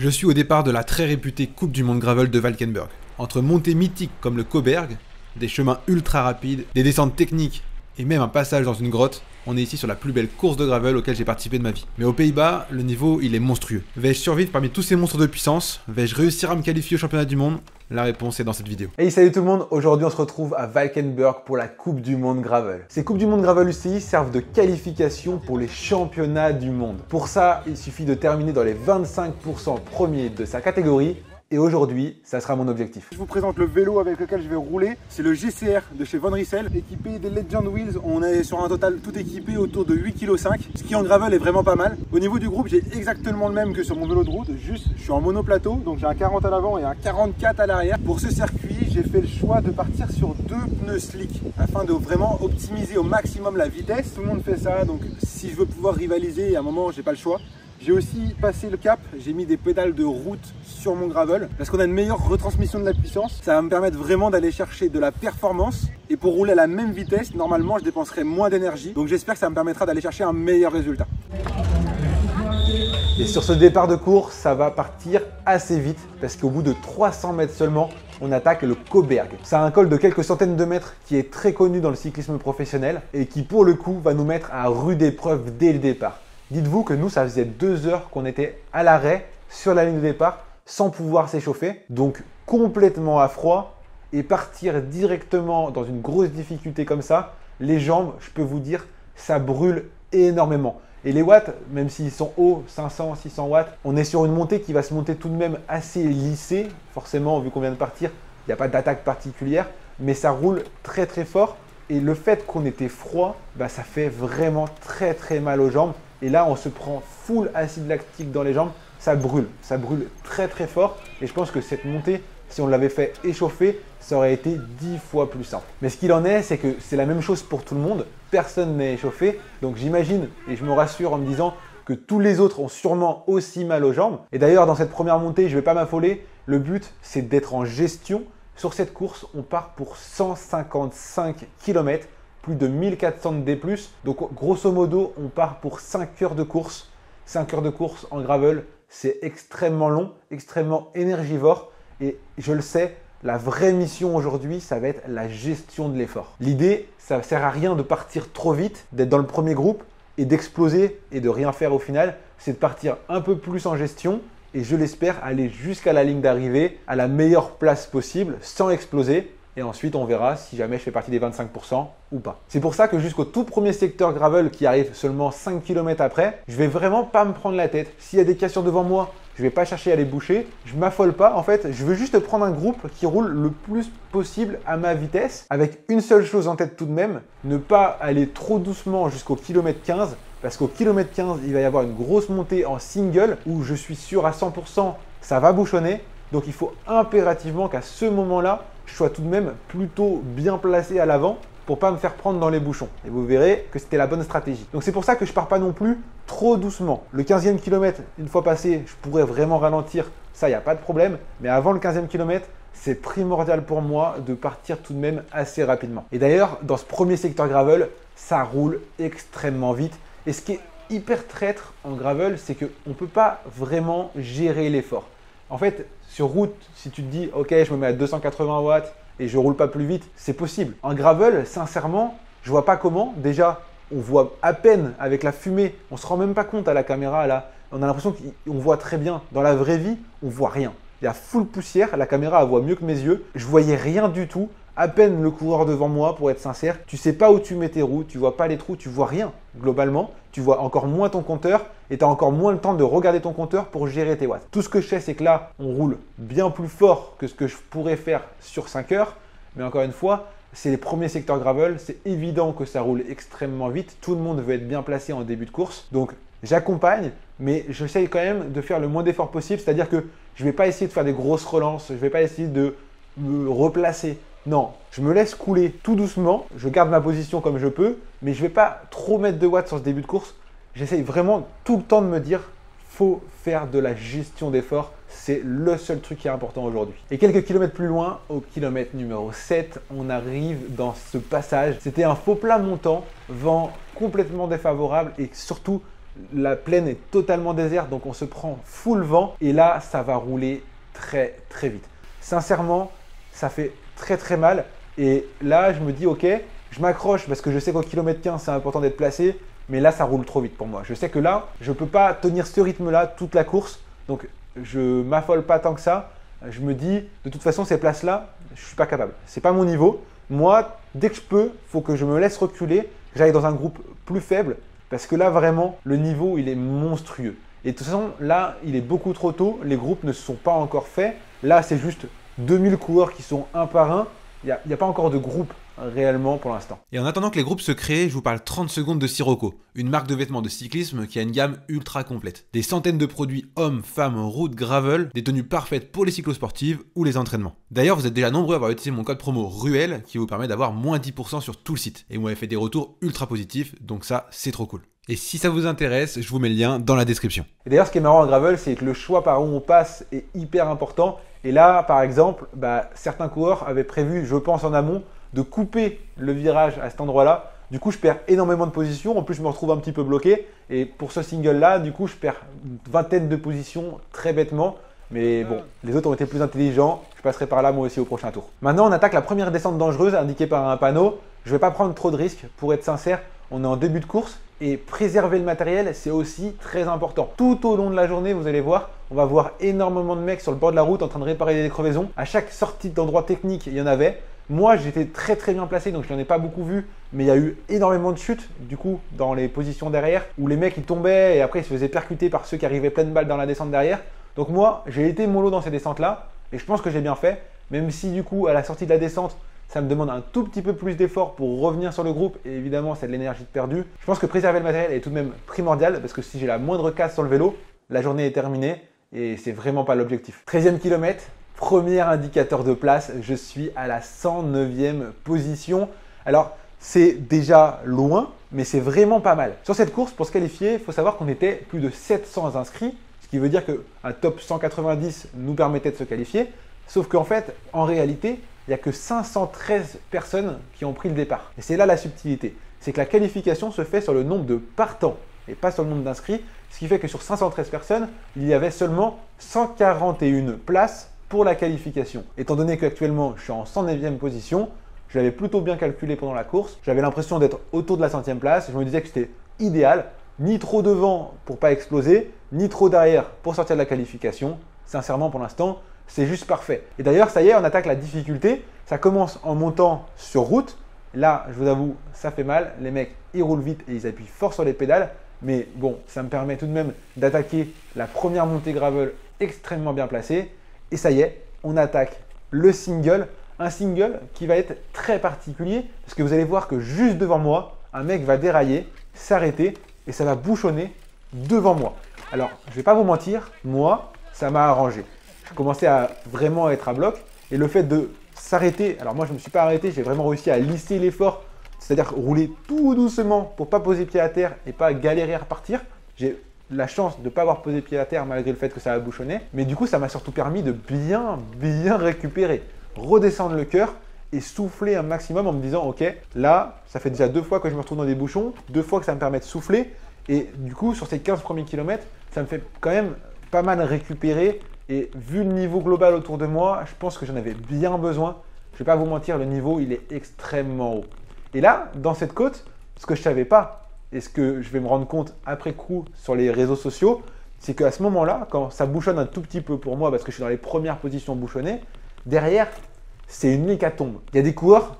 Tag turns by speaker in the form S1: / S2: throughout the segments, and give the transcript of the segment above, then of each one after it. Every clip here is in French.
S1: Je suis au départ de la très réputée Coupe du Monde Gravel de Valkenburg. Entre montées mythiques comme le Koberg, des chemins ultra rapides, des descentes techniques et même un passage dans une grotte, on est ici sur la plus belle course de gravel auquel j'ai participé de ma vie. Mais aux Pays-Bas, le niveau il est monstrueux. Vais-je survivre parmi tous ces monstres de puissance? Vais-je réussir à me qualifier au championnat du monde? La réponse est dans cette vidéo.
S2: Hey, salut tout le monde, aujourd'hui on se retrouve à Valkenburg pour la Coupe du Monde Gravel. Ces Coupes du Monde Gravel UCI servent de qualification pour les championnats du monde. Pour ça, il suffit de terminer dans les 25% premiers de sa catégorie. Et aujourd'hui, ça sera mon objectif.
S3: Je vous présente le vélo avec lequel je vais rouler. C'est le GCR de chez Von Rissel, équipé des Legend Wheels. On est sur un total tout équipé autour de 8,5 kg, ce qui en gravel est vraiment pas mal. Au niveau du groupe, j'ai exactement le même que sur mon vélo de route, juste je suis en monoplateau, donc j'ai un 40 à l'avant et un 44 à l'arrière. Pour ce circuit, j'ai fait le choix de partir sur 2 pneus slick afin de vraiment optimiser au maximum la vitesse. Tout le monde fait ça, donc si je veux pouvoir rivaliser, à un moment, j'ai pas le choix. J'ai aussi passé le cap, j'ai mis des pédales de route sur mon gravel parce qu'on a une meilleure retransmission de la puissance. Ça va me permettre vraiment d'aller chercher de la performance et pour rouler à la même vitesse, normalement je dépenserai moins d'énergie. Donc j'espère que ça me permettra d'aller chercher un meilleur résultat.
S2: Et sur ce départ de course, ça va partir assez vite parce qu'au bout de 300 mètres seulement, on attaque le Koberg. C'est un col de quelques centaines de mètres qui est très connu dans le cyclisme professionnel et qui pour le coup va nous mettre à rude épreuve dès le départ. Dites-vous que nous, ça faisait 2 heures qu'on était à l'arrêt sur la ligne de départ sans pouvoir s'échauffer, donc complètement à froid et partir directement dans une grosse difficulté comme ça, les jambes, je peux vous dire, ça brûle énormément. Et les watts, même s'ils sont hauts, 500, 600 watts, on est sur une montée qui va se monter tout de même assez lissée. Forcément, vu qu'on vient de partir, il n'y a pas d'attaque particulière, mais ça roule très très fort. Et le fait qu'on était froid, ça fait vraiment très mal aux jambes. Et là, on se prend full acide lactique dans les jambes, ça brûle très fort. Et je pense que cette montée, si on l'avait fait échauffer, ça aurait été 10 fois plus simple. Mais ce qu'il en est, c'est que c'est la même chose pour tout le monde. Personne n'est échauffé. Donc j'imagine, et je me rassure en me disant que tous les autres ont sûrement aussi mal aux jambes. Et d'ailleurs, dans cette première montée, je ne vais pas m'affoler. Le but, c'est d'être en gestion. Sur cette course, on part pour 155 km. Plus de 1400 de D+. Donc grosso modo, on part pour 5 heures de course. 5 heures de course en gravel, c'est extrêmement long, extrêmement énergivore. Et je le sais, la vraie mission aujourd'hui, ça va être la gestion de l'effort. L'idée, ça ne sert à rien de partir trop vite, d'être dans le premier groupe et d'exploser et de rien faire au final. C'est de partir un peu plus en gestion et je l'espère aller jusqu'à la ligne d'arrivée à la meilleure place possible sans exploser. Et ensuite, on verra si jamais je fais partie des 25% ou pas. C'est pour ça que jusqu'au tout premier secteur gravel qui arrive seulement 5 km après, je vais vraiment pas me prendre la tête. S'il y a des cassures devant moi, je vais pas chercher à les boucher. Je m'affole pas. En fait, je veux juste prendre un groupe qui roule le plus possible à ma vitesse avec une seule chose en tête tout de même, ne pas aller trop doucement jusqu'au kilomètre 15 parce qu'au kilomètre 15, il va y avoir une grosse montée en single où je suis sûr à 100% ça va bouchonner. Donc il faut impérativement qu'à ce moment-là, je sois tout de même plutôt bien placé à l'avant pour pas me faire prendre dans les bouchons. Et vous verrez que c'était la bonne stratégie. Donc c'est pour ça que je pars pas non plus trop doucement. Le 15e kilomètre, une fois passé, je pourrais vraiment ralentir. Ça, il n'y a pas de problème. Mais avant le 15e kilomètre, c'est primordial pour moi de partir tout de même assez rapidement. Et d'ailleurs, dans ce premier secteur gravel, ça roule extrêmement vite. Et ce qui est hyper traître en gravel, c'est qu'on ne peut pas vraiment gérer l'effort. En fait, sur route, si tu te dis « Ok, je me mets à 280 watts et je ne roule pas plus vite », c'est possible. En gravel, sincèrement, je ne vois pas comment. Déjà, on voit à peine avec la fumée. On ne se rend même pas compte à la caméra. Là. On a l'impression qu'on voit très bien. Dans la vraie vie, on ne voit rien. Il y a full poussière. La caméra elle voit mieux que mes yeux. Je ne voyais rien du tout. À peine le coureur devant moi, pour être sincère. Tu ne sais pas où tu mets tes roues. Tu ne vois pas les trous. Tu ne vois rien globalement. Tu vois encore moins ton compteur et tu as encore moins le temps de regarder ton compteur pour gérer tes watts. Tout ce que je sais, c'est que là, on roule bien plus fort que ce que je pourrais faire sur 5 heures. Mais encore une fois, c'est les premiers secteurs gravel. C'est évident que ça roule extrêmement vite. Tout le monde veut être bien placé en début de course. Donc, j'accompagne, mais j'essaye quand même de faire le moins d'efforts possible. C'est-à-dire que je ne vais pas essayer de faire des grosses relances. Je ne vais pas essayer de me replacer. Non, je me laisse couler tout doucement, je garde ma position comme je peux, mais je ne vais pas trop mettre de watts sur ce début de course. J'essaye vraiment tout le temps de me dire, faut faire de la gestion d'effort, c'est le seul truc qui est important aujourd'hui. Et quelques kilomètres plus loin, au kilomètre numéro 7, on arrive dans ce passage. C'était un faux plat montant, vent complètement défavorable et surtout La plaine est totalement déserte, donc on se prend full vent. Et là, ça va rouler très très vite. Sincèrement, ça fait très très mal. Et là, je me dis, ok, je m'accroche parce que je sais qu'au kilomètre 15, c'est important d'être placé. Mais là, ça roule trop vite pour moi. Je sais que là, je ne peux pas tenir ce rythme-là toute la course. Donc, je m'affole pas tant que ça. Je me dis, de toute façon, ces places-là, je ne suis pas capable. Ce n'est pas mon niveau. Moi, dès que je peux, il faut que je me laisse reculer, que j'aille dans un groupe plus faible. Parce que là, vraiment, le niveau, il est monstrueux. Et de toute façon, là, il est beaucoup trop tôt. Les groupes ne se sont pas encore faits. Là, c'est juste 2000 coureurs qui sont un par un. Il n'y a pas encore de groupe réellement pour l'instant.
S1: Et en attendant que les groupes se créent, je vous parle 30 secondes de Sirocco, une marque de vêtements de cyclisme qui a une gamme ultra complète. Des centaines de produits hommes, femmes, route, gravel, des tenues parfaites pour les cyclosportives ou les entraînements. D'ailleurs, vous êtes déjà nombreux à avoir utilisé mon code promo RUEL qui vous permet d'avoir moins 10% sur tout le site. Et vous m'avez fait des retours ultra positifs, donc ça, c'est trop cool. Et si ça vous intéresse, je vous mets le lien dans la description.
S2: Et d'ailleurs, ce qui est marrant en gravel, c'est que le choix par où on passe est hyper important. Et là, par exemple, certains coureurs avaient prévu, je pense en amont, de couper le virage à cet endroit-là. Du coup, je perds énormément de positions. En plus, je me retrouve un petit peu bloqué. Et pour ce single-là, du coup, je perds une vingtaine de positions très bêtement. Mais bon, les autres ont été plus intelligents. Je passerai par là moi aussi au prochain tour. Maintenant, on attaque la première descente dangereuse indiquée par un panneau. Je ne vais pas prendre trop de risques. Pour être sincère, on est en début de course. Et préserver le matériel, c'est aussi très important. Tout au long de la journée, vous allez voir, on va voir énormément de mecs sur le bord de la route en train de réparer des crevaisons. À chaque sortie d'endroit technique, il y en avait. Moi, j'étais très très bien placé, donc je n'en ai pas beaucoup vu. Mais il y a eu énormément de chutes, du coup, dans les positions derrière, où les mecs ils tombaient et après ils se faisaient percuter par ceux qui arrivaient pleine balle dans la descente derrière. Donc moi, j'ai été mollo dans ces descentes-là et je pense que j'ai bien fait. Même si du coup, à la sortie de la descente, ça me demande un tout petit peu plus d'effort pour revenir sur le groupe et évidemment, c'est de l'énergie perdue. Je pense que préserver le matériel est tout de même primordial parce que si j'ai la moindre casse sur le vélo, la journée est terminée et c'est vraiment pas l'objectif. 13e kilomètre, premier indicateur de place, je suis à la 109e position. Alors, c'est déjà loin, mais c'est vraiment pas mal. Sur cette course, pour se qualifier, il faut savoir qu'on était plus de 700 inscrits, ce qui veut dire qu'un top 190 nous permettait de se qualifier. Sauf qu'en fait, en réalité, il n'y a que 513 personnes qui ont pris le départ. Et c'est là la subtilité. C'est que la qualification se fait sur le nombre de partants et pas sur le nombre d'inscrits. Ce qui fait que sur 513 personnes, il y avait seulement 141 places pour la qualification. Étant donné qu'actuellement, je suis en 109e position, je l'avais plutôt bien calculé pendant la course. J'avais l'impression d'être autour de la 100e place. Je me disais que c'était idéal. Ni trop devant pour pas exploser, ni trop derrière pour sortir de la qualification. Sincèrement, pour l'instant, c'est juste parfait. Et d'ailleurs, ça y est, on attaque la difficulté. Ça commence en montant sur route. Là, je vous avoue, ça fait mal. Les mecs, ils roulent vite et ils appuient fort sur les pédales. Mais bon, ça me permet tout de même d'attaquer la première montée gravel extrêmement bien placée. Et ça y est, on attaque le single. Un single qui va être très particulier parce que vous allez voir que juste devant moi, un mec va dérailler, s'arrêter et ça va bouchonner devant moi. Alors, je ne vais pas vous mentir, moi, ça m'a arrangé. Je commençais à vraiment être à bloc et le fait de s'arrêter, alors moi je ne me suis pas arrêté, j'ai vraiment réussi à lisser l'effort, c'est-à-dire rouler tout doucement pour ne pas poser pied à terre et pas galérer à repartir. J'ai la chance de ne pas avoir posé pied à terre malgré le fait que ça a bouchonné, mais du coup ça m'a surtout permis de bien récupérer, redescendre le cœur et souffler un maximum en me disant ok, là ça fait déjà 2 fois que je me retrouve dans des bouchons, 2 fois que ça me permet de souffler et du coup sur ces 15 premiers kilomètres, ça me fait quand même pas mal récupérer. Et vu le niveau global autour de moi, je pense que j'en avais bien besoin. Je ne vais pas vous mentir, le niveau, il est extrêmement haut. Et là, dans cette côte, ce que je ne savais pas, et ce que je vais me rendre compte après coup sur les réseaux sociaux, c'est qu'à ce moment-là, quand ça bouchonne un tout petit peu pour moi, parce que je suis dans les premières positions bouchonnées, derrière, c'est une hécatombe. Il y a des coureurs,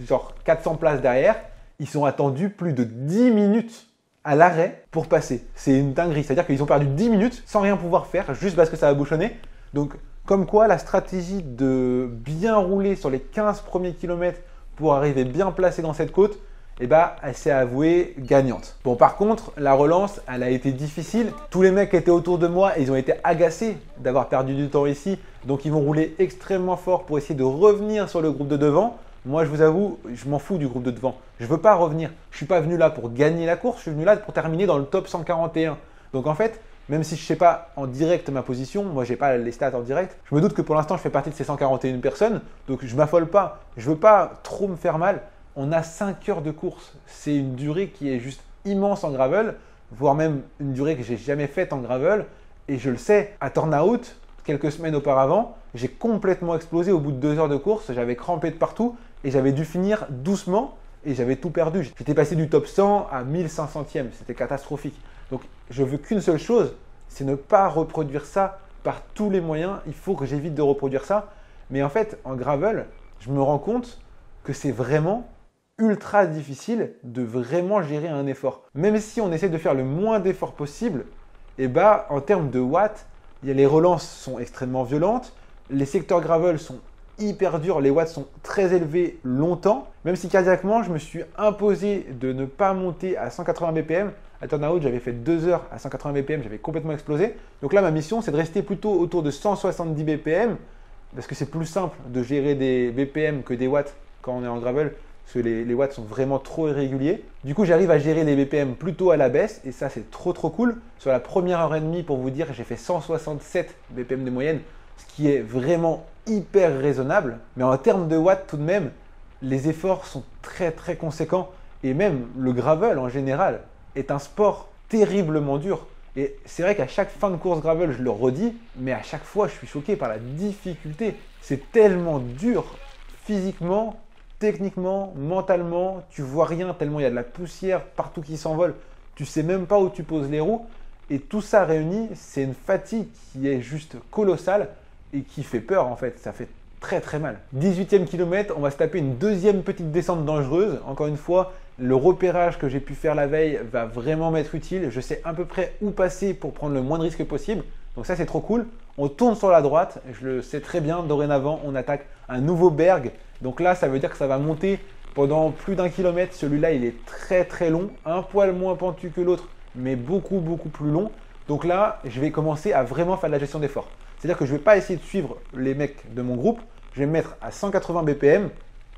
S2: genre 400 places derrière, ils sont attendus plus de 10 minutes à l'arrêt pour passer. C'est une dinguerie. C'est-à-dire qu'ils ont perdu 10 minutes sans rien pouvoir faire, juste parce que ça a bouchonné. Donc, comme quoi, la stratégie de bien rouler sur les 15 premiers kilomètres pour arriver bien placé dans cette côte, eh ben, elle s'est avouée gagnante. Bon, par contre, la relance, elle a été difficile. Tous les mecs qui étaient autour de moi, ils ont été agacés d'avoir perdu du temps ici. Donc, ils vont rouler extrêmement fort pour essayer de revenir sur le groupe de devant. Moi, je vous avoue, je m'en fous du groupe de devant. Je ne veux pas revenir. Je ne suis pas venu là pour gagner la course. Je suis venu là pour terminer dans le top 141. Donc, en fait, même si je ne sais pas en direct ma position, moi, je n'ai pas les stats en direct, je me doute que pour l'instant, je fais partie de ces 141 personnes. Donc, je ne m'affole pas. Je ne veux pas trop me faire mal. On a 5 heures de course. C'est une durée qui est juste immense en gravel. voire même une durée que j'ai jamais faite en gravel. Et je le sais, à Tornaout, quelques semaines auparavant, j'ai complètement explosé au bout de 2 heures de course. J'avais crampé de partout et j'avais dû finir doucement et j'avais tout perdu. J'étais passé du top 100 à 1500e. C'était catastrophique. Donc, je veux qu'une seule chose, c'est ne pas reproduire ça par tous les moyens. Il faut que j'évite de reproduire ça. Mais en fait, en gravel, je me rends compte que c'est vraiment ultra difficile de vraiment gérer un effort. Même si on essaie de faire le moins d'efforts possible, et bah, en termes de watts, les relances sont extrêmement violentes, les secteurs gravel sont hyper durs, les watts sont très élevés longtemps, même si cardiaquement, je me suis imposé de ne pas monter à 180 BPM. À Turnout, j'avais fait 2 heures à 180 BPM, j'avais complètement explosé. Donc là, ma mission, c'est de rester plutôt autour de 170 BPM, parce que c'est plus simple de gérer des BPM que des watts quand on est en gravel, parce que les watts sont vraiment trop irréguliers. Du coup, j'arrive à gérer les BPM plutôt à la baisse, et ça, c'est trop cool. Sur la première heure et demie, pour vous dire, j'ai fait 167 BPM de moyenne, ce qui est vraiment hyper raisonnable. Mais en termes de watts, tout de même, les efforts sont très conséquents. Et même le gravel, en général, est un sport terriblement dur. Et c'est vrai qu'à chaque fin de course gravel, je le redis, mais à chaque fois, je suis choqué par la difficulté. C'est tellement dur physiquement, techniquement, mentalement. Tu vois rien tellement il y a de la poussière partout qui s'envole. Tu sais même pas où tu poses les roues. Et tout ça réuni, c'est une fatigue qui est juste colossale et qui fait peur en fait. Ça fait très mal. 18e kilomètre, on va se taper une deuxième petite descente dangereuse. Encore une fois, le repérage que j'ai pu faire la veille va vraiment m'être utile. Je sais à peu près où passer pour prendre le moins de risques possible. Donc ça, c'est trop cool. On tourne sur la droite. Je le sais très bien. Dorénavant, on attaque un nouveau berg. Donc là, ça veut dire que ça va monter pendant plus d'1 kilomètre. Celui-là, il est très long. Un poil moins pentu que l'autre, mais beaucoup plus long. Donc là, je vais commencer à vraiment faire de la gestion d'effort. C'est-à-dire que je ne vais pas essayer de suivre les mecs de mon groupe. Je vais me mettre à 180 BPM.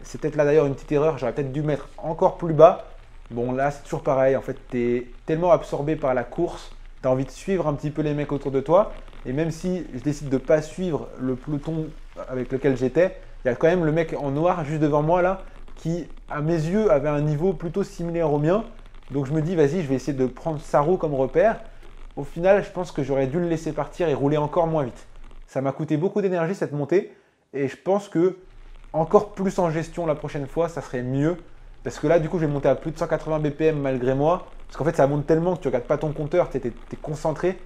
S2: C'est peut-être là d'ailleurs une petite erreur. J'aurais peut-être dû mettre encore plus bas. Bon, là, c'est toujours pareil. En fait, tu es tellement absorbé par la course. Tu as envie de suivre un petit peu les mecs autour de toi. Et même si je décide de ne pas suivre le peloton avec lequel j'étais, il y a quand même le mec en noir juste devant moi là qui, à mes yeux, avait un niveau plutôt similaire au mien. Donc je me dis, vas-y, je vais essayer de prendre sa roue comme repère. Au final, je pense que j'aurais dû le laisser partir et rouler encore moins vite. Ça m'a coûté beaucoup d'énergie cette montée. Et je pense que encore plus en gestion la prochaine fois, ça serait mieux. Parce que là, du coup, je vais monter à plus de 180 BPM malgré moi. Parce qu'en fait, ça monte tellement que tu ne regardes pas ton compteur, tu es concentré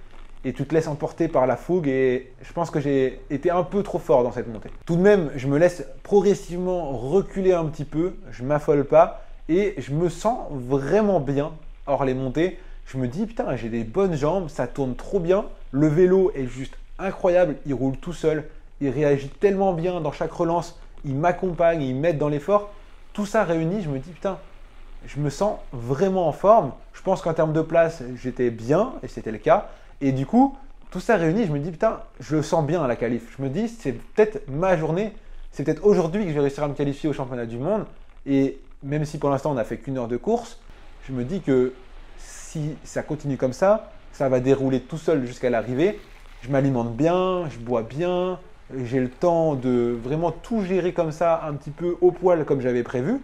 S2: et tu te laisses emporter par la fougue. Et je pense que j'ai été un peu trop fort dans cette montée. Tout de même, je me laisse progressivement reculer un petit peu. Je ne m'affole pas et je me sens vraiment bien hors les montées. Je me dis, putain, j'ai des bonnes jambes, ça tourne trop bien. Le vélo est juste incroyable, il roule tout seul. Il réagit tellement bien dans chaque relance, il m'accompagne, il m'aide dans l'effort. Tout ça réuni, je me dis putain, je me sens vraiment en forme. Je pense qu'en termes de place, j'étais bien et c'était le cas. Et du coup, tout ça réuni, je me dis putain, je le sens bien à la qualif. Je me dis c'est peut-être ma journée, c'est peut-être aujourd'hui que je vais réussir à me qualifier au championnat du monde. Et même si pour l'instant on n'a fait qu'1 heure de course, je me dis que si ça continue comme ça va dérouler tout seul jusqu'à l'arrivée. Je m'alimente bien, je bois bien. J'ai le temps de vraiment tout gérer comme ça, un petit peu au poil comme j'avais prévu.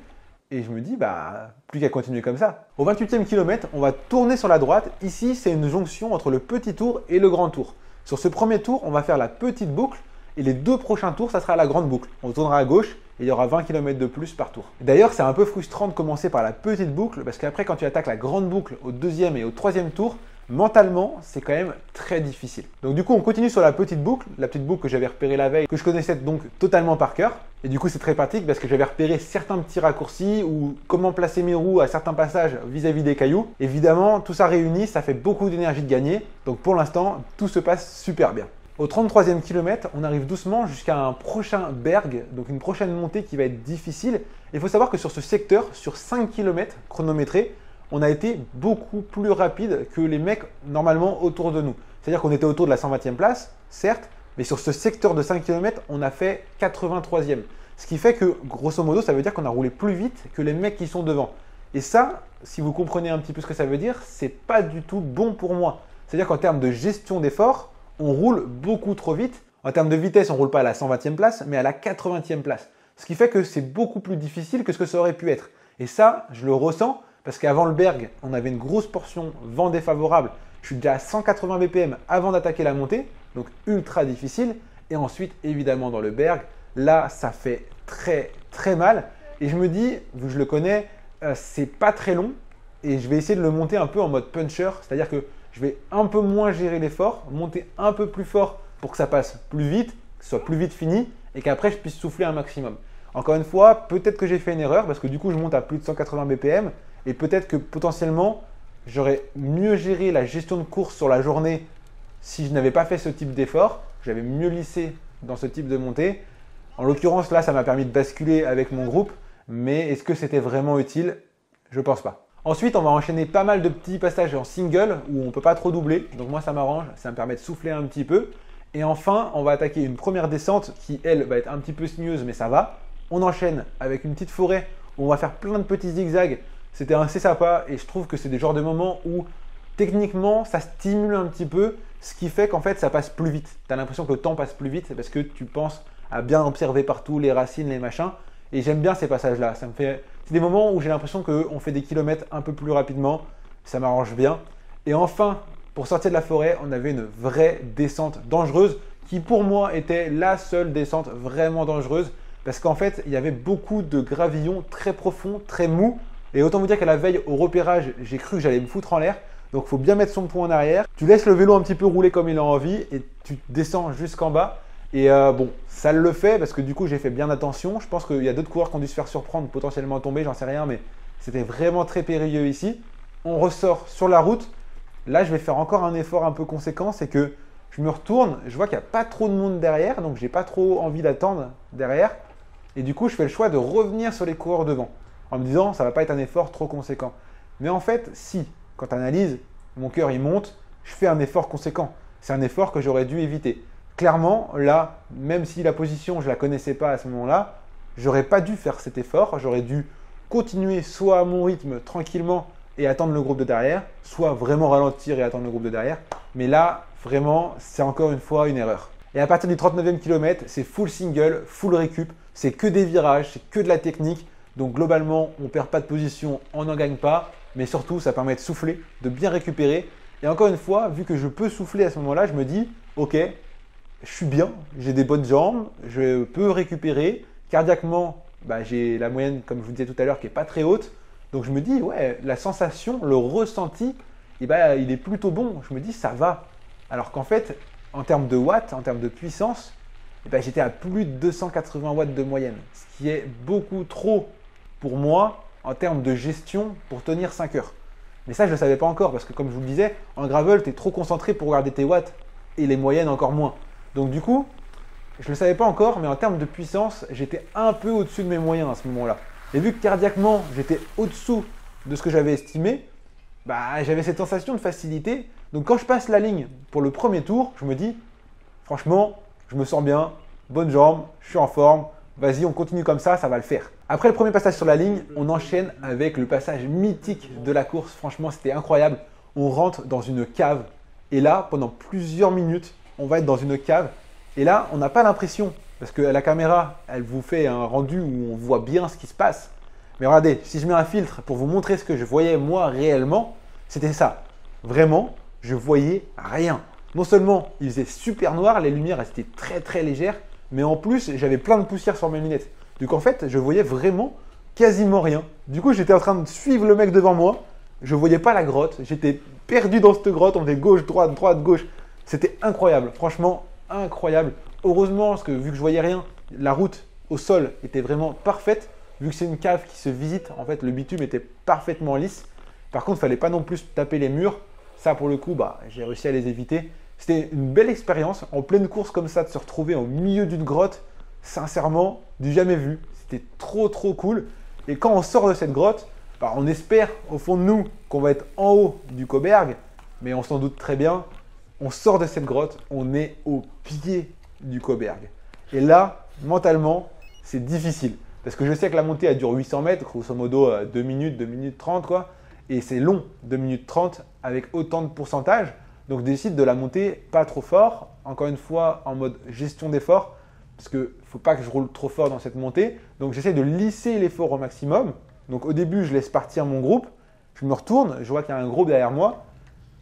S2: Et je me dis, bah, plus qu'à continuer comme ça. Au 28e kilomètre, on va tourner sur la droite. Ici, c'est une jonction entre le petit tour et le grand tour. Sur ce premier tour, on va faire la petite boucle. Et les 2 prochains tours, ça sera la grande boucle. On tournera à gauche et il y aura 20 km de plus par tour. D'ailleurs, c'est un peu frustrant de commencer par la petite boucle parce qu'après, quand tu attaques la grande boucle au 2e et au 3e tour, mentalement, c'est quand même très difficile. Donc du coup, on continue sur la petite boucle que j'avais repérée la veille, que je connaissais donc totalement par cœur. Et du coup, c'est très pratique parce que j'avais repéré certains petits raccourcis ou comment placer mes roues à certains passages vis-à-vis des cailloux. Évidemment, tout ça réuni, ça fait beaucoup d'énergie de gagner. Donc pour l'instant, tout se passe super bien. Au 33e kilomètre, on arrive doucement jusqu'à un prochain berg, donc une prochaine montée qui va être difficile. Il faut savoir que sur ce secteur, sur 5 km chronométrés, on a été beaucoup plus rapide que les mecs normalement autour de nous. C'est-à-dire qu'on était autour de la 120e place, certes, mais sur ce secteur de 5 km, on a fait 83e. Ce qui fait que, grosso modo, ça veut dire qu'on a roulé plus vite que les mecs qui sont devant. Et ça, si vous comprenez un petit peu ce que ça veut dire, c'est pas du tout bon pour moi. C'est-à-dire qu'en termes de gestion d'effort, on roule beaucoup trop vite. En termes de vitesse, on ne roule pas à la 120e place, mais à la 80e place. Ce qui fait que c'est beaucoup plus difficile que ce que ça aurait pu être. Et ça, je le ressens parce qu'avant le berg, on avait une grosse portion vent défavorable. Je suis déjà à 180 BPM avant d'attaquer la montée, donc ultra difficile. Et ensuite, évidemment, dans le berg, là, ça fait très très mal. Et je me dis, vu que je le connais, c'est pas très long. Et je vais essayer de le monter un peu en mode puncher, c'est-à-dire que je vais un peu moins gérer l'effort, monter un peu plus fort pour que ça passe plus vite, que ce soit plus vite fini et qu'après je puisse souffler un maximum. Encore une fois, peut-être que j'ai fait une erreur parce que du coup je monte à plus de 180 BPM et peut-être que potentiellement j'aurais mieux géré la gestion de course sur la journée si je n'avais pas fait ce type d'effort, j'avais mieux lissé dans ce type de montée. En l'occurrence là, ça m'a permis de basculer avec mon groupe, mais est-ce que c'était vraiment utile? Je pense pas. Ensuite, on va enchaîner pas mal de petits passages en single où on ne peut pas trop doubler. Donc moi, ça m'arrange, ça me permet de souffler un petit peu. Et enfin, on va attaquer une première descente qui, elle, va être un petit peu sinueuse, mais ça va. On enchaîne avec une petite forêt où on va faire plein de petits zigzags. C'était assez sympa et je trouve que c'est des genres de moments où techniquement, ça stimule un petit peu, ce qui fait qu'en fait, ça passe plus vite. Tu as l'impression que le temps passe plus vite parce que tu penses à bien observer partout les racines, les machins. Et j'aime bien ces passages-là. C'est des moments où j'ai l'impression qu'on fait des kilomètres un peu plus rapidement. Ça m'arrange bien. Et enfin, pour sortir de la forêt, on avait une vraie descente dangereuse qui pour moi était la seule descente vraiment dangereuse parce qu'en fait, il y avait beaucoup de gravillons très profonds, très mous. Et autant vous dire qu'à la veille au repérage, j'ai cru que j'allais me foutre en l'air. Donc il faut bien mettre son poing en arrière. Tu laisses le vélo un petit peu rouler comme il a envie et tu descends jusqu'en bas. Et bon, ça le fait parce que du coup, j'ai fait bien attention. Je pense qu'il y a d'autres coureurs qui ont dû se faire surprendre, potentiellement tomber, j'en sais rien, mais c'était vraiment très périlleux ici. On ressort sur la route. Là, je vais faire encore un effort un peu conséquent, c'est que je me retourne, je vois qu'il n'y a pas trop de monde derrière, donc j'ai pas trop envie d'attendre derrière. Et du coup, je fais le choix de revenir sur les coureurs devant, en me disant, ça va pas être un effort trop conséquent. Mais en fait, si, quand tu analyses, mon cœur il monte, je fais un effort conséquent. C'est un effort que j'aurais dû éviter. Clairement, là, même si la position, je ne la connaissais pas à ce moment-là, j'aurais pas dû faire cet effort. J'aurais dû continuer soit à mon rythme tranquillement et attendre le groupe de derrière, soit vraiment ralentir et attendre le groupe de derrière. Mais là, vraiment, c'est encore une fois une erreur. Et à partir du 39e kilomètre, c'est full single, full récup. C'est que des virages, c'est que de la technique. Donc globalement, on ne perd pas de position, on n'en gagne pas. Mais surtout, ça permet de souffler, de bien récupérer. Et encore une fois, vu que je peux souffler à ce moment-là, je me dis, ok, je suis bien, j'ai des bonnes jambes, je peux récupérer. Cardiaquement, j'ai la moyenne, comme je vous disais tout à l'heure, qui n'est pas très haute. Donc je me dis, ouais, la sensation, le ressenti, il est plutôt bon. Je me dis, ça va. Alors qu'en fait, en termes de watts, en termes de puissance, j'étais à plus de 280 watts de moyenne. Ce qui est beaucoup trop pour moi en termes de gestion pour tenir 5 heures. Mais ça, je ne le savais pas encore parce que comme je vous le disais, en gravel, tu es trop concentré pour regarder tes watts et les moyennes encore moins. Donc du coup, je ne le savais pas encore, mais en termes de puissance, j'étais un peu au-dessus de mes moyens à ce moment-là. Et vu que cardiaquement, j'étais au-dessous de ce que j'avais estimé, j'avais cette sensation de facilité. Donc quand je passe la ligne pour le premier tour, je me dis, franchement, je me sens bien, bonne jambe, je suis en forme, vas-y, on continue comme ça va le faire. Après le premier passage sur la ligne, on enchaîne avec le passage mythique de la course. Franchement, c'était incroyable. On rentre dans une cave et là, pendant plusieurs minutes, on va être dans une cave et là, on n'a pas l'impression parce que la caméra, elle vous fait un rendu où on voit bien ce qui se passe. Mais regardez, si je mets un filtre pour vous montrer ce que je voyais moi réellement, c'était ça. Vraiment, je voyais rien. Non seulement il faisait super noir, les lumières elles étaient très très légères, mais en plus, j'avais plein de poussière sur mes lunettes. Donc en fait, je voyais vraiment quasiment rien. Du coup, j'étais en train de suivre le mec devant moi. Je ne voyais pas la grotte. J'étais perdu dans cette grotte. On faisait gauche, droite, droite, gauche. C'était incroyable. Franchement, incroyable. Heureusement, parce que vu que je voyais rien, la route au sol était vraiment parfaite. Vu que c'est une cave qui se visite, en fait, le bitume était parfaitement lisse. Par contre, il ne fallait pas non plus taper les murs. Ça, pour le coup, j'ai réussi à les éviter. C'était une belle expérience. En pleine course comme ça, de se retrouver au milieu d'une grotte, sincèrement, du jamais vu. C'était trop, trop cool. Et quand on sort de cette grotte, on espère au fond de nous qu'on va être en haut du Cauberg, mais on s'en doute très bien. On sort de cette grotte, on est au pied du Cauberg. Et là, mentalement, c'est difficile. Parce que je sais que la montée, elle dure 800 mètres, grosso modo 2 minutes, 2 minutes 30, quoi. Et c'est long, 2 minutes 30, avec autant de pourcentage. Donc, je décide de la monter pas trop fort. Encore une fois, en mode gestion d'effort. Parce qu'il ne faut pas que je roule trop fort dans cette montée. Donc, j'essaie de lisser l'effort au maximum. Donc, au début, je laisse partir mon groupe. Je me retourne, je vois qu'il y a un groupe derrière moi.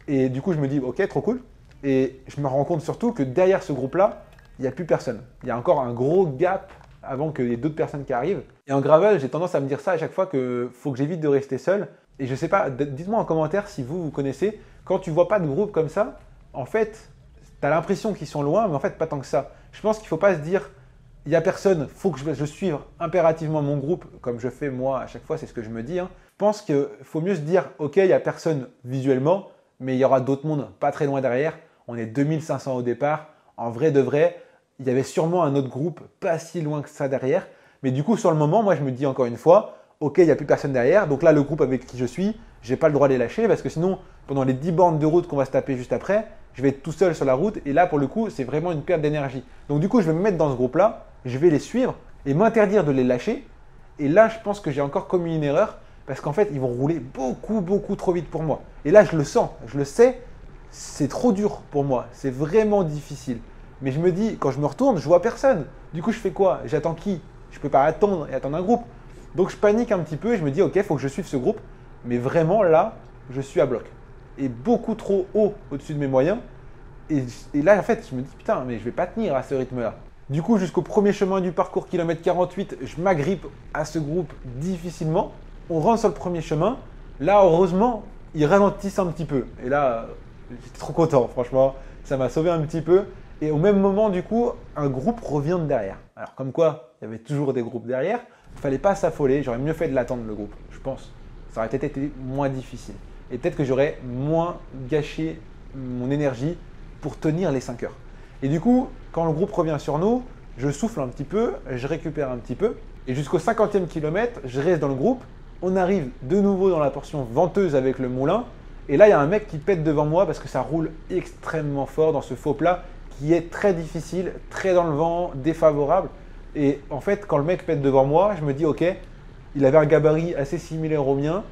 S2: Et du coup, je me dis, ok, trop cool. Et je me rends compte surtout que derrière ce groupe-là, il n'y a plus personne. Il y a encore un gros gap avant qu'il y ait d'autres personnes qui arrivent. Et en gravel, j'ai tendance à me dire ça à chaque fois qu'il faut que j'évite de rester seul. Et je sais pas, dites-moi en commentaire si vous connaissez, quand tu vois pas de groupe comme ça, en fait, tu as l'impression qu'ils sont loin, mais en fait, pas tant que ça. Je pense qu'il ne faut pas se dire, il n'y a personne, il faut que je suive impérativement mon groupe, comme je fais moi à chaque fois, c'est ce que je me dis. Je pense qu'il faut mieux se dire, ok, il n'y a personne visuellement, mais il y aura d'autres mondes pas très loin derrière. On est 2500 au départ. En vrai de vrai, il y avait sûrement un autre groupe pas si loin que ça derrière. Mais du coup, sur le moment, moi, je me dis encore une fois, ok, il n'y a plus personne derrière. Donc là, le groupe avec qui je suis, je n'ai pas le droit de les lâcher parce que sinon, pendant les 10 bornes de route qu'on va se taper juste après, je vais être tout seul sur la route. Et là, pour le coup, c'est vraiment une perte d'énergie. Donc du coup, je vais me mettre dans ce groupe-là, je vais les suivre et m'interdire de les lâcher. Et là, je pense que j'ai encore commis une erreur parce qu'en fait, ils vont rouler beaucoup trop vite pour moi. Et là, je le sens, je le sais, c'est trop dur pour moi. C'est vraiment difficile. Mais je me dis, quand je me retourne, je vois personne. Du coup, je fais quoi? J'attends qui? Je ne peux pas attendre et attendre un groupe. Donc, je panique un petit peu et je me dis, ok, il faut que je suive ce groupe. Mais vraiment, là, je suis à bloc. Et beaucoup trop haut au-dessus de mes moyens. Et là, en fait, je me dis, putain, mais je ne vais pas tenir à ce rythme-là. Du coup, jusqu'au premier chemin du parcours, kilomètre 48, je m'agrippe à ce groupe difficilement. On rentre sur le premier chemin. Là, heureusement, ils ralentissent un petit peu. Et là, j'étais trop content, franchement. Ça m'a sauvé un petit peu. Et au même moment, du coup, un groupe revient de derrière. Alors, comme quoi, il y avait toujours des groupes derrière. Il ne fallait pas s'affoler. J'aurais mieux fait de l'attendre, le groupe, je pense. Ça aurait peut-être été moins difficile. Et peut-être que j'aurais moins gâché mon énergie pour tenir les 5 heures. Et du coup, quand le groupe revient sur nous, je souffle un petit peu, je récupère un petit peu. Et jusqu'au 50e kilomètre, je reste dans le groupe. On arrive de nouveau dans la portion venteuse avec le moulin. Et là, il y a un mec qui pète devant moi parce que ça roule extrêmement fort dans ce faux plat qui est très difficile, très dans le vent, défavorable. Et en fait, quand le mec pète devant moi, je me dis, ok, il avait un gabarit assez similaire au mien.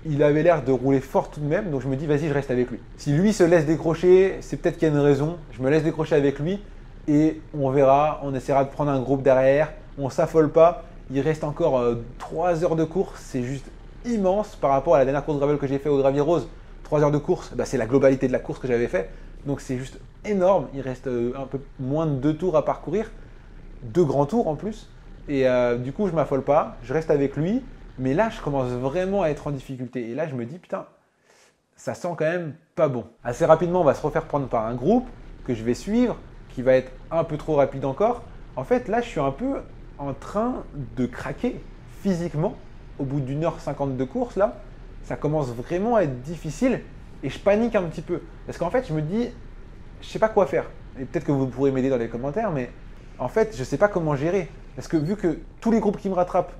S2: Il avait l'air de rouler fort tout de même, donc je me dis, vas-y, je reste avec lui. Si lui se laisse décrocher, c'est peut-être qu'il y a une raison. Je me laisse décrocher avec lui et on verra, on essaiera de prendre un groupe derrière. On ne s'affole pas. Il reste encore 3 heures de course, c'est juste immense par rapport à la dernière course gravel que j'ai fait au Gravier Rose. 3 heures de course, bah, c'est la globalité de la course que j'avais fait. Donc c'est juste énorme. Il reste un peu moins de 2 tours à parcourir, 2 grands tours en plus. Et du coup, je ne m'affole pas, je reste avec lui. Mais là, je commence vraiment à être en difficulté. Et là, je me dis, putain, ça sent quand même pas bon. Assez rapidement, on va se refaire prendre par un groupe que je vais suivre, qui va être un peu trop rapide encore. En fait, là, je suis un peu en train de craquer physiquement. Au bout d'1h50 de course, là, ça commence vraiment à être difficile. Et je panique un petit peu. Parce qu'en fait, je me dis, je ne sais pas quoi faire. Et peut-être que vous pourrez m'aider dans les commentaires, mais en fait, je ne sais pas comment gérer. Parce que vu que tous les groupes qui me rattrapent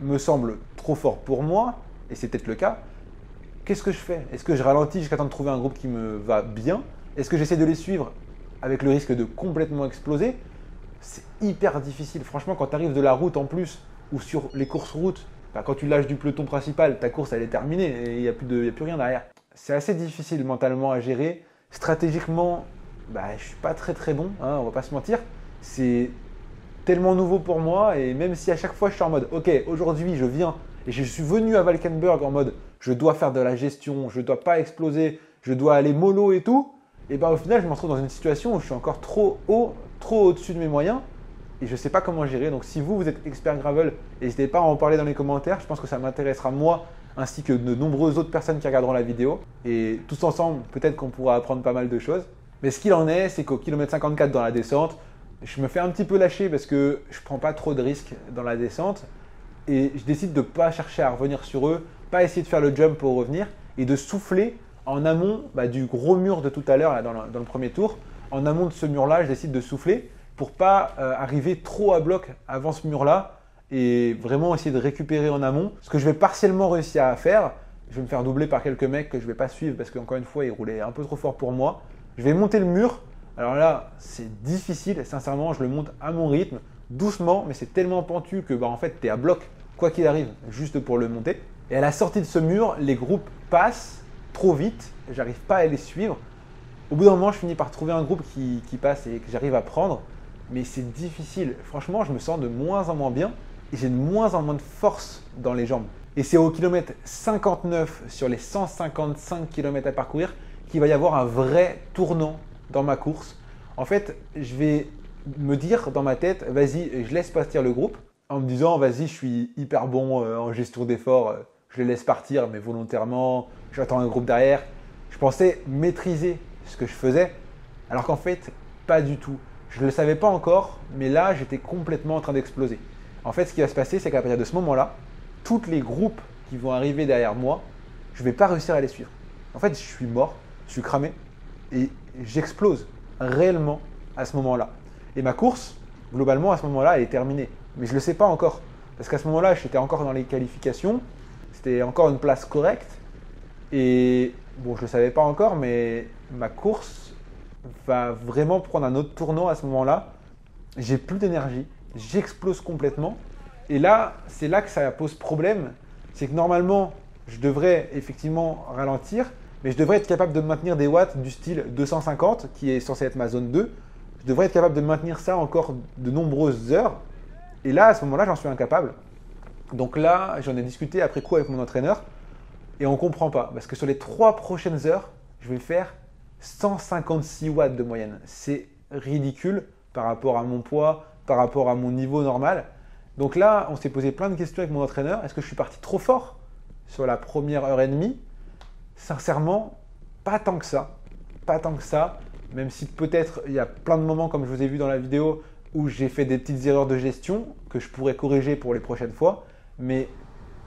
S2: me semblent trop forts pour moi, et c'est peut-être le cas, qu'est-ce que je fais? Est-ce que je ralentis jusqu'à temps de trouver un groupe qui me va bien? Est-ce que j'essaie de les suivre avec le risque de complètement exploser? C'est hyper difficile. Franchement, quand tu arrives de la route en plus, ou sur les courses routes, bah, quand tu lâches du peloton principal, ta course elle est terminée et il n'y a plus rien derrière. C'est assez difficile mentalement à gérer. Stratégiquement, bah, je ne suis pas très bon, hein, on va pas se mentir. C'est tellement nouveau pour moi et même si à chaque fois je suis en mode ok, aujourd'hui je viens et je suis venu à Valkenburg en mode je dois faire de la gestion, je ne dois pas exploser, je dois aller mollo et tout, et bah au final je me retrouve dans une situation où je suis encore trop haut, trop au-dessus de mes moyens et je ne sais pas comment gérer. Donc si vous êtes expert gravel, n'hésitez pas à en parler dans les commentaires, je pense que ça m'intéressera moi ainsi que de nombreuses autres personnes qui regarderont la vidéo et tous ensemble peut-être qu'on pourra apprendre pas mal de choses. Mais ce qu'il en est, c'est qu'au kilomètre 54 dans la descente, je me fais un petit peu lâcher parce que je ne prends pas trop de risques dans la descente et je décide de ne pas chercher à revenir sur eux, pas essayer de faire le jump pour revenir et de souffler en amont du gros mur de tout à l'heure dans le premier tour. En amont de ce mur-là, je décide de souffler pour ne pas arriver trop à bloc avant ce mur-là et vraiment essayer de récupérer en amont. Ce que je vais partiellement réussir à faire, je vais me faire doubler par quelques mecs que je ne vais pas suivre parce qu'encore une fois, ils roulaient un peu trop fort pour moi. Je vais monter le mur. Alors là, c'est difficile, sincèrement, je le monte à mon rythme, doucement, mais c'est tellement pentu que en fait, tu es à bloc, quoi qu'il arrive, juste pour le monter. Et à la sortie de ce mur, les groupes passent trop vite, j'arrive pas à les suivre. Au bout d'un moment, je finis par trouver un groupe qui passe et que j'arrive à prendre, mais c'est difficile. Franchement, je me sens de moins en moins bien et j'ai de moins en moins de force dans les jambes. Et c'est au kilomètre 59 sur les 155 km à parcourir qu'il va y avoir un vrai tournant dans ma course. En fait, je vais me dire dans ma tête, vas-y, je laisse partir le groupe en me disant, vas-y, je suis hyper bon en gestion d'effort, je les laisse partir, mais volontairement, j'attends un groupe derrière. Je pensais maîtriser ce que je faisais, alors qu'en fait, pas du tout. Je ne le savais pas encore, mais là, j'étais complètement en train d'exploser. En fait, ce qui va se passer, c'est qu'à partir de ce moment-là, tous les groupes qui vont arriver derrière moi, je ne vais pas réussir à les suivre. En fait, je suis mort, je suis cramé et j'explose réellement à ce moment-là. Et ma course, globalement, à ce moment-là, elle est terminée. Mais je ne le sais pas encore. Parce qu'à ce moment-là, j'étais encore dans les qualifications. C'était encore une place correcte. Et bon, je ne le savais pas encore, mais ma course va vraiment prendre un autre tournant à ce moment-là. J'ai plus d'énergie. J'explose complètement. Et là, c'est là que ça pose problème. C'est que normalement, je devrais effectivement ralentir, mais je devrais être capable de maintenir des watts du style 250, qui est censé être ma zone 2. Je devrais être capable de maintenir ça encore de nombreuses heures. Et là, à ce moment-là, j'en suis incapable. Donc là, j'en ai discuté après coup avec mon entraîneur et on ne comprend pas. Parce que sur les 3 prochaines heures, je vais faire 156 watts de moyenne. C'est ridicule par rapport à mon poids, par rapport à mon niveau normal. Donc là, on s'est posé plein de questions avec mon entraîneur. Est-ce que je suis parti trop fort sur la première heure et demie? Sincèrement, pas tant que ça. Pas tant que ça. Même si peut-être il y a plein de moments, comme je vous ai vu dans la vidéo, où j'ai fait des petites erreurs de gestion que je pourrais corriger pour les prochaines fois. Mais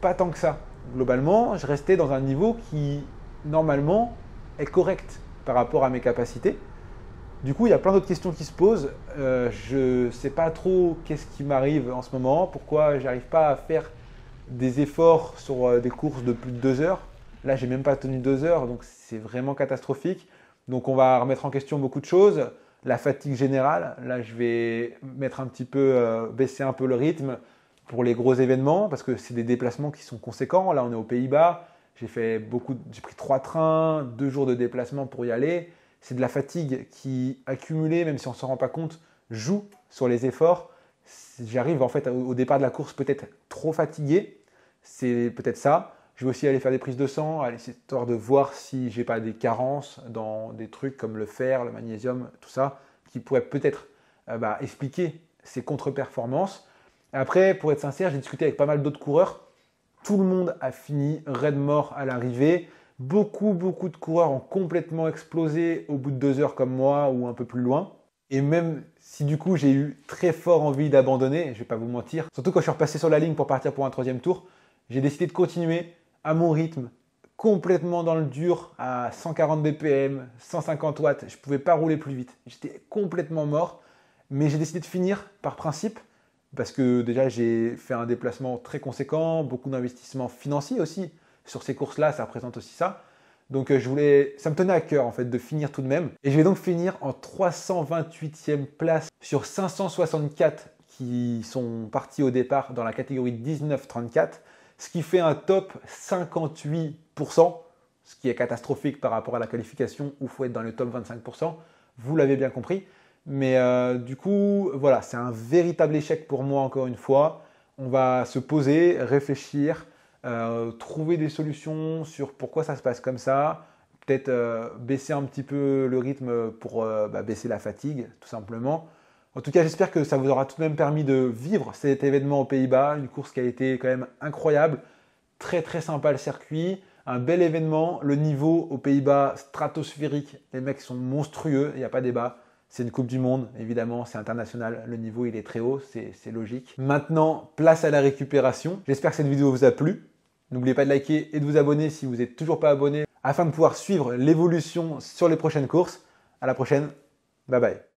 S2: pas tant que ça. Globalement, je restais dans un niveau qui, normalement, est correct par rapport à mes capacités. Du coup, il y a plein d'autres questions qui se posent. Je ne sais pas trop qu'est-ce qui m'arrive en ce moment, pourquoi je n'arrive pas à faire des efforts sur des courses de plus de 2 heures. Là, je n'ai même pas tenu 2 heures, donc c'est vraiment catastrophique. Donc, on va remettre en question beaucoup de choses. La fatigue générale, là, je vais mettre un petit peu, baisser un peu le rythme pour les gros événements parce que c'est des déplacements qui sont conséquents. Là, on est aux Pays-Bas. J'ai pris 3 trains, 2 jours de déplacement pour y aller. C'est de la fatigue qui, accumulée, même si on ne s'en rend pas compte, joue sur les efforts. J'arrive en fait au départ de la course peut-être trop fatigué. C'est peut-être ça. Je vais aussi aller faire des prises de sang, histoire de voir si j'ai pas des carences dans des trucs comme le fer, le magnésium, tout ça, qui pourraient peut-être expliquer ces contre-performances. Après, pour être sincère, j'ai discuté avec pas mal d'autres coureurs. Tout le monde a fini raide mort à l'arrivée. Beaucoup de coureurs ont complètement explosé au bout de 2 heures comme moi ou un peu plus loin. Et même si du coup j'ai eu très fort envie d'abandonner, je ne vais pas vous mentir, surtout quand je suis repassé sur la ligne pour partir pour un 3e tour, j'ai décidé de continuer à mon rythme, complètement dans le dur, à 140 BPM, 150 watts. Je ne pouvais pas rouler plus vite. J'étais complètement mort. Mais j'ai décidé de finir par principe, parce que déjà j'ai fait un déplacement très conséquent, beaucoup d'investissements financiers aussi. Sur ces courses-là, ça représente aussi ça. Donc ça me tenait à cœur en fait de finir tout de même. Et je vais donc finir en 328e place sur 564 qui sont partis au départ dans la catégorie 19-34, ce qui fait un top 58%, ce qui est catastrophique par rapport à la qualification où il faut être dans le top 25%. Vous l'avez bien compris. Mais du coup, voilà, c'est un véritable échec pour moi encore une fois. On va se poser, réfléchir, trouver des solutions sur pourquoi ça se passe comme ça. Peut-être baisser un petit peu le rythme pour baisser la fatigue, tout simplement. En tout cas, j'espère que ça vous aura tout de même permis de vivre cet événement aux Pays-Bas. Une course qui a été quand même incroyable. Très très sympa le circuit. Un bel événement. Le niveau aux Pays-Bas, stratosphérique. Les mecs sont monstrueux, il n'y a pas débat. C'est une Coupe du Monde, évidemment, c'est international. Le niveau, il est très haut, c'est logique. Maintenant, place à la récupération. J'espère que cette vidéo vous a plu. N'oubliez pas de liker et de vous abonner si vous n'êtes toujours pas abonné afin de pouvoir suivre l'évolution sur les prochaines courses. À la prochaine. Bye bye.